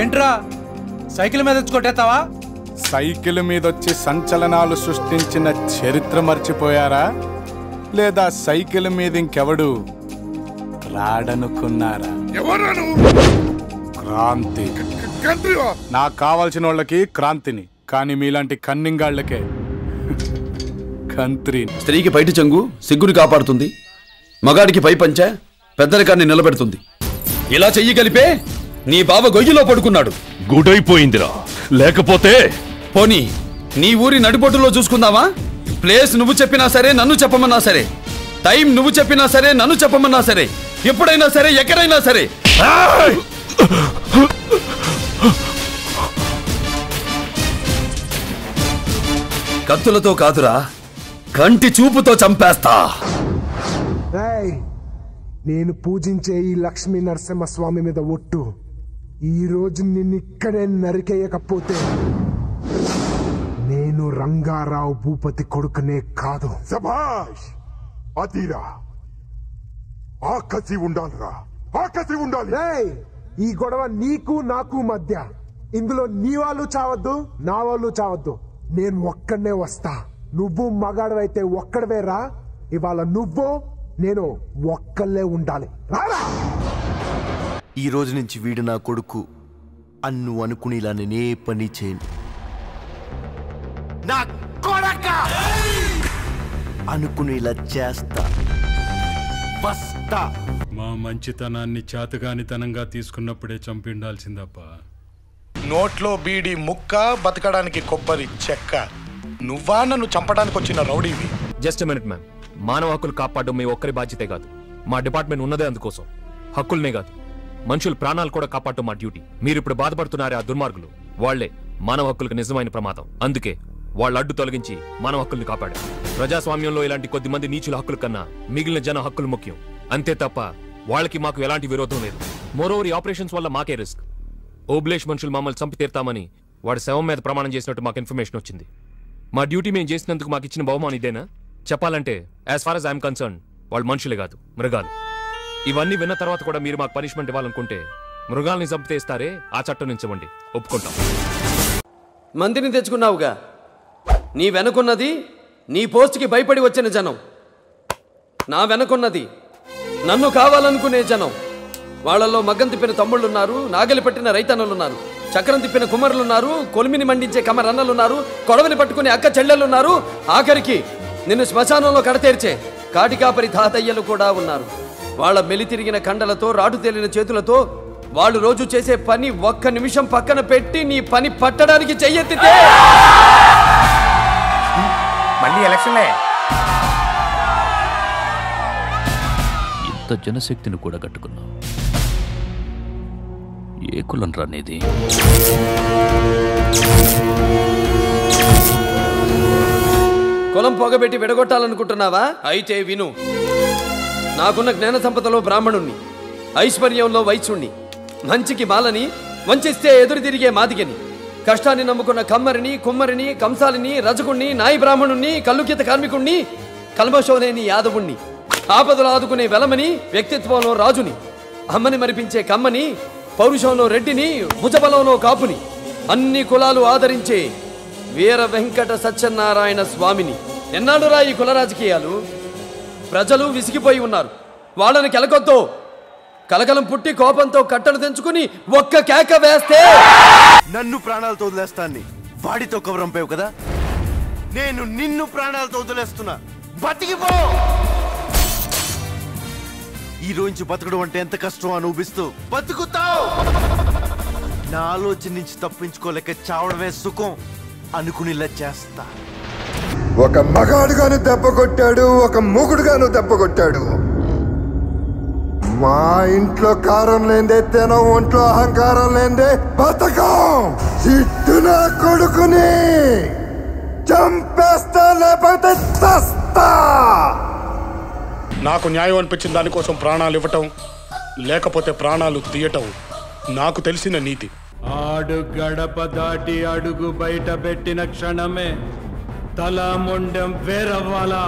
ఏంట్రా సైకిల్ మీద వచ్చి కొట్టేస్తావా? సైకిల్ మీద వచ్చి సంచలనాలు సృష్టించిన చరిత్ర మర్చిపోయారా? లేదా సైకిల్ మీద ఇంకెవడు రాడనుకున్నారా? క్రాంతి. నాకు కావాల్సిన వాళ్ళకి క్రాంతిని, కానీ మీలాంటి కన్నింగాళ్లకే కంత్రి. స్త్రీకి పైటి చెంగు సిగ్గుని కాపాడుతుంది, మగాడికి పై పంచ పెద్దరికాన్ని నిలబెడుతుంది. ఇలా చెయ్యి కలిపే నీ బావ గొయ్యిలో పడుకున్నాడు. గుడైపోయిందిరా, లేకపోతే పోనీ నీ ఊరి నడిబొట్టులో చూసుకుందావా? ప్లేస్ నువ్వు చెప్పినా సరే, నన్ను చెప్పమన్నా సరే, టైం నువ్వు చెప్పినా సరే, నన్ను చెప్పమన్నా సరే, ఎప్పుడైనా సరే, ఎక్కడైనా సరే. కత్తులతో కాదురా, కంటి చూపుతో చంపేస్తా. నేను పూజించే ఈ లక్ష్మీ నరసింహస్వామి మీద ఒట్టు, ఈ రోజు నిన్నిక్కడే నరికేయకపోతే నేను రంగారావు భూపతి కొడుకునే కాదు. శభాష్, అదిరా, ఆకసి ఉండాలిరా, ఆకసి ఉండాలి. ఈ గొడవ నీకు నాకు మధ్య, ఇందులో నీ వాళ్ళు చావద్దు, నా వాళ్ళు చావద్దు. నేను ఒక్కడనే వస్తా. నువ్వు మగాడవైతే ఒక్కడవే రా. ఇవాళ నువ్వు నేను ఒక్కళ్ళే ఉండాలి. రారా. ఈ రోజు నుంచి వీడు నా కొడుకు అన్ను అనుకునేలా నేనే పని చేయను. నా కొడక అనుకునేలా చేస్తా. మా మంచితనాన్ని చేతగానితనంగా తీసుకున్నప్పుడే చంపిండాల్సిందప్ప. నోట్లో బీడి ముక్క, బతకడానికి కొబ్బరి చెక్క. నువ్వా నన్ను చంపడానికి వచ్చిన రౌడీవి? Just minute ma'am. మానవ హక్కులు కాపాడడం మీ ఒక్కరి బాధ్యతే కాదు, మా డిపార్ట్మెంట్ ఉన్నదే అందుకోసం. హక్కులనే కాదు, మనుషుల ప్రాణాలు కూడా కాపాడటం మా డ్యూటీ. మీరు ఇప్పుడు బాధపడుతున్నారే ఆ దుర్మార్గులు, వాళ్లే మానవ హక్కులకు నిజమైన ప్రమాదం. అందుకే వాళ్ళ అడ్డు తొలగించి మానవ హక్కుల్ని కాపాడారు. ప్రజాస్వామ్యంలో ఇలాంటి కొద్ది మంది నీచుల హక్కుల కన్నా మిగిలిన జన హక్కులు ముఖ్యం. అంతే తప్ప వాళ్ళకి మాకు ఎలాంటి విరోధం లేదు. మోరోవర్, ఈ ఆపరేషన్స్ వల్ల మాకే రిస్క్. ఓబ్లేష్ మనుషులు మమ్మల్ని చంపి తీర్తామని వాడి శవం మీద ప్రమాణం చేసినట్టు మాకు ఇన్ఫర్మేషన్ వచ్చింది. మా డ్యూటీ మేము చేసినందుకు మాకు ఇచ్చిన బహుమానం ఇదేనా? చెప్పాలంటే as far as I'm concerned వాళ్ళు మనుషులే కాదు, మృగాలు. ఇవన్నీ విన్న తర్వాత కూడా మీరు మాకు పనిష్మెంట్ ఇవ్వాలనుకుంటే మృగాల్ని చంపితే ఇస్తారే, ఆ చట్టం నుంచి ఇవ్వండి, ఒప్పుకుంటాం. మందిని తెచ్చుకున్నావుగా, నీ వెనకున్నది నీ పోస్ట్కి భయపడి వచ్చిన జనం, నా వెనకున్నది నన్ను కావాలనుకునే జనం. వాళ్లలో మగ్గం తిప్పిన తమ్ముళ్ళున్నారు, నాగలి పట్టిన రైతన్నలున్నారు, చక్రం తిప్పిన కుమ్మరులున్నారు, కొలిమిని మండించే కమరన్నలున్నారు, కొడవలి పట్టుకునే అక్క చెల్లెలున్నారు, ఆఖరికి నిన్ను శ్మశానంలో కడతేర్చే కాటికాపరి తాతయ్యలు కూడా ఉన్నారు. వాళ్ళ మెలితిరిగిన కండలతో, రాటు తేలిన చేతులతో వాళ్ళు రోజు చేసే పని ఒక్క నిమిషం పక్కన పెట్టి నీ పని పట్టడానికి చెయ్యెత్తితే మళ్ళీ ఎలక్షన్లే. ఇంత జనశక్తిని కూడా కట్టుకున్నావు. ఏ కులం రానేది? కులం పొగబెట్టి విడగొట్టాలనుకుంటున్నావా? అయితే విను. నాకున్న జ్ఞాన సంపదలో బ్రాహ్మణుణ్ణి, ఐశ్వర్యంలో వైశ్యుణ్ణి, మంచికి మాలని, వంచిస్తే ఎదురు తిరిగే మాదిగని, కష్టాన్ని నమ్ముకున్న కమ్మరిని, కుమ్మరిని, కంసాలిని, రజకుణ్ణి, నాయి బ్రాహ్మణుణ్ణి, కల్లుగీత కార్మికుణ్ణి, కల్మషం లేని యాదవుణ్ణి, ఆపదలు ఆదుకునే వెలమని, వ్యక్తిత్వంలో రాజుని, అమ్మని మరిపించే కమ్మని, పౌరుషంలో రెడ్డిని, భుజబలంలో కాపుని, అన్ని కులాలు ఆదరించే వీర వెంకట సత్యనారాయణ స్వామిని. ఎన్నాళ్ళురా ఈ కుల రాజకీయాలు? ప్రజలు విసిగిపోయి ఉన్నారు. వాళ్ళని కెలకొద్దో. కలకలం పుట్టి కోపంతో కట్టలు తెంచుకుని ఒక్క కేక వేస్తే నన్ను ప్రాణాలతో వదిలేస్తాన్ని వాడితో కవరంపావు కదా, నేను నిన్ను ప్రాణాలతో వదిలేస్తున్నా. బతికిపో. ఈ రోజు బతకడం అంటే ఎంత కష్టం అనుభవిస్తూ బతుకుతావు. నా ఆలోచన నుంచి తప్పించుకోలేక చావడమే సుఖం అనుకునేలా చేస్తా. ఒక మగాడుగాను దెబ్బ కొట్టాడు, ఒక మొగుడుగాను దెబ్బ కొట్టాడు. మా ఇంట్లో కారం లేదే తినం, ఒంట్లో అహంకారం లేదే బతకం. చిట్టు నా కొడుకుని చంపేస్తా, లేకపోతే చస్తా. నాకు న్యాయం అనిపించిన దానికోసం ప్రాణాలు ఇవ్వటం, లేకపోతే ప్రాణాలు తీయటం నాకు తెలిసిన నీతి. ఆడు గడప దాటి అడుగు బయట పెట్టిన క్షణమే తల మొండెం వేరవ్వాలా.